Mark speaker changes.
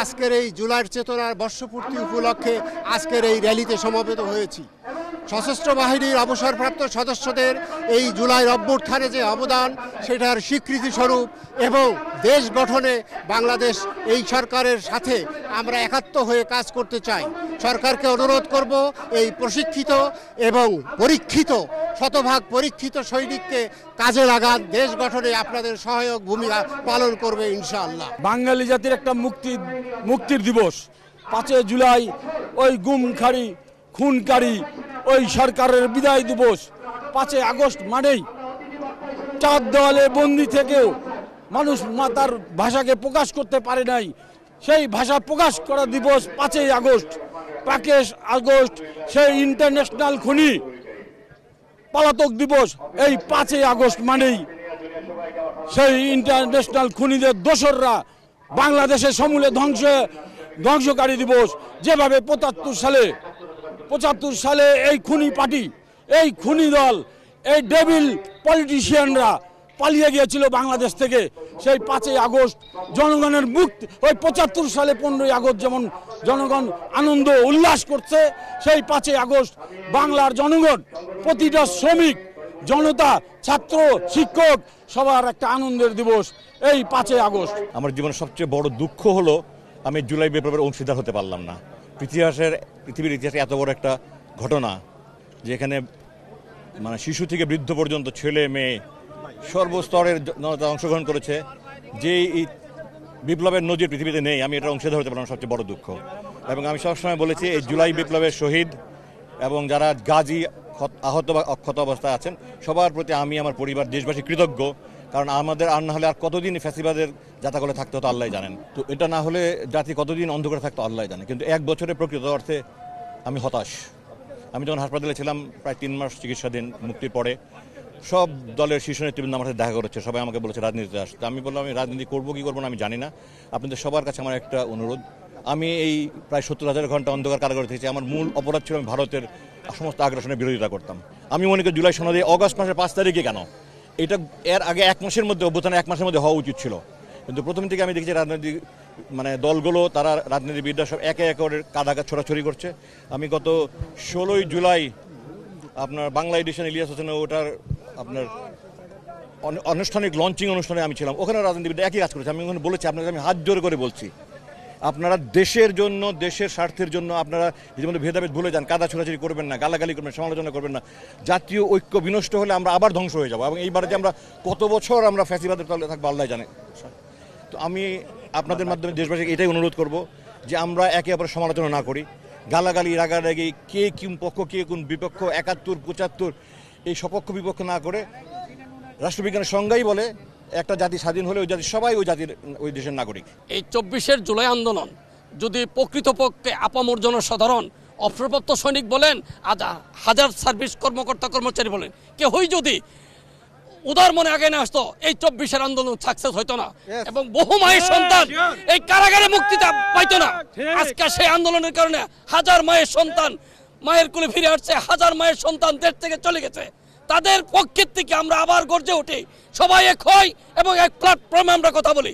Speaker 1: আজকের এই জুলাইয়ের চেতনার বর্ষপূর্তি উপলক্ষে আজকের এই র্যালিতে সমবেত হয়েছি। সশস্ত্র বাহিনীর অবসরপ্রাপ্ত সদস্যদের এই জুলাইয়ের অভ্যুত্থানে যে অবদান, সেটার স্বীকৃতি স্বরূপ এবং দেশ গঠনে বাংলাদেশ এই সরকারের সাথে আমরা একাত্ম হয়ে কাজ করতে চাই। সরকারকে অনুরোধ করব, এই প্রশিক্ষিত এবং পরীক্ষিত শতভাগ পরীক্ষিত সৈনিককে কাজে লাগান, দেশ গঠনে আপনাদের সহায়ক ভূমিকা পালন করবে ইনশাআল্লাহ।
Speaker 2: বাঙালি জাতির একটা মুক্তির দিবস 5 জুলাই, ওই গুমখারি খুনকারী ওই সরকারের বিদায় দিবস। 5 আগস্ট মানেই 4 দেওয়ালে বন্দি থেকেও মানুষ তার ভাষাকে প্রকাশ করতে পারে নাই, সেই ভাষা প্রকাশ করা দিবস 5 আগস্ট। 5 আগস্ট সেই ইন্টারন্যাশনাল খুনি পলাতক দিবস। এই 5 আগস্ট মানেই সেই ইন্টারন্যাশনাল খুনিদের দোসররা বাংলাদেশের সমূলে ধ্বংসকারী দিবস। যেভাবে 75 সালে এই খুনি পার্টি, এই খুনি দল, এই ডেভিল পলিটিশিয়ানরা পালিয়ে গিয়েছিল বাংলাদেশ থেকে। সেই 5 আগস্ট জনগণের মুক্তি, ওই 75 সালে 15 আগস্ট যেমন জনগণ আনন্দ উল্লাস করছে, সেই 5 আগস্ট বাংলার জনগণ, প্রতিটা শ্রমিক জনতা, ছাত্র, শিক্ষক সবার একটা আনন্দের দিবস এই 5 আগস্ট।
Speaker 3: আমার জীবনের সবচেয়ে বড় দুঃখ হলো আমি জুলাই বিপ্লবের অংশীদার হতে পারলাম না। পৃথিবীর ইতিহাসে এত বড় একটা ঘটনা, যেখানে মানে শিশু থেকে বৃদ্ধ পর্যন্ত ছেলে মেয়ে সর্বস্তরের জনতা অংশগ্রহণ করেছে, যে এই বিপ্লবের নজির পৃথিবীতে নেই, আমি এটা অংশীদার হতে পারলাম সবচেয়ে বড় দুঃখ। এবং আমি সবসময় বলেছি, এই জুলাই বিপ্লবের শহীদ এবং যারা গাজী, আহত বা অক্ষত অবস্থায় আছেন, সবার প্রতি আমি, আমার পরিবার, দেশবাসী কৃতজ্ঞ। কারণ আমাদের আর না হলে আর কতদিন ফ্যাসিবাদের জাতাকলে থাকতে হতো আল্লাহ জানেন। তো এটা না হলে জাতি কতদিন অন্ধকারে থাকতো আল্লাহ জানে। কিন্তু 1 বছরে প্রকৃত অর্থে আমি হতাশ। আমি যখন হাসপাতালে ছিলাম প্রায় 3 মাস চিকিৎসাধীন, মুক্তির পরে সব দলের শীর্ষ নেতৃবৃন্দ আমার সাথে দেখা করেছে, সবাই আমাকে বলেছে রাজনীতিতে আসতে। আমি বললাম আমি রাজনীতি করবো কি করবো না আমি জানি না, আপনাদের সবার কাছে আমার একটা অনুরোধ। আমি এই প্রায় 70,000 ঘন্টা অন্ধকার কারাগারে থেকেছি। আমার মূল অপরাধ ছিল আমি ভারতের সমস্ত আগ্রাসনের বিরোধিতা করতাম। আমি মনে করি জুলাই সনদে অগস্ট মাসের 5 তারিখে কেন, এটা এর আগে 1 মাসের মধ্যে, অভ্যুত্থানে 1 মাসের মধ্যে হওয়া উচিত ছিল। কিন্তু প্রথম থেকে আমি দেখছি রাজনৈতিক দলগুলো, তারা রাজনীতিবিদরা সব একে করে কাদা ছোড়াছড়ি করছে। আমি গত 16 জুলাই আপনার বাংলা এডিশন ইলিয়াস হোসেন ওটার আপনার আনুষ্ঠানিক লঞ্চিং অনুষ্ঠানে আমি ছিলাম, ওখানে রাজনীতিবিদরা একই কাজ করেছে। আমি ওখানে বলেছি, আপনাদের আমি হাত জোর করে বলছি, আপনারা দেশের জন্য, দেশের স্বার্থের জন্য আপনারা ইতিমধ্যে ভেদাভেদ ভুলে যান, কাদা ছোড়াছড়ি করবেন না, গালাগালি করবেন, সমালোচনা করবেন না। জাতীয় ঐক্য বিনষ্ট হলে আমরা আবার ধ্বংস হয়ে যাবো। এবং এইবারে যে আমরা কত বছর আমরা ফ্যাসিবাদের তলে থাকবো আল্লাহ জানে। তো আমি আপনাদের মাধ্যমে দেশবাসীকে এটাই অনুরোধ করব যে আমরা একে অপরের সমালোচনা না করি, গালাগালি, রাগারাগি, কে কোন পক্ষ, কে কোন বিপক্ষ, 71, 75 এই সপক্ষ বিপক্ষ না করে, রাষ্ট্রবিজ্ঞানের সংজ্ঞাই বলে একটা জাতি স্বাধীন হলে ওই জাতি সবাই ওই জাতির, ওই দেশের নাগরিক।
Speaker 4: এই 24 জুলাই আন্দোলন যদি প্রকৃতপক্ষে আপামর জনসাধারণ, অবসরপ্রাপ্ত সৈনিক বলেন, হাজার সার্ভিস কর্মকর্তা কর্মচারী বলেন, কেউই যদি উদার মনে আগে না আসতো, এই 24 আন্দোলন সাকসেস হইতো না এবং বহু মায়ের সন্তান এই কারাগারে মুক্তিটা পাইতো না। আজকে সেই আন্দোলনের কারণে হাজার মায়ের সন্তান মায়ের কোলে ফিরে আসছে, হাজার মায়ের সন্তান দেশ থেকে চলে গেছে। তাদের পক্ষের থেকে আমরা আবার গর্জে উঠি, সবাই এক হই এবং এক প্ল্যাটফর্মে আমরা কথা বলি।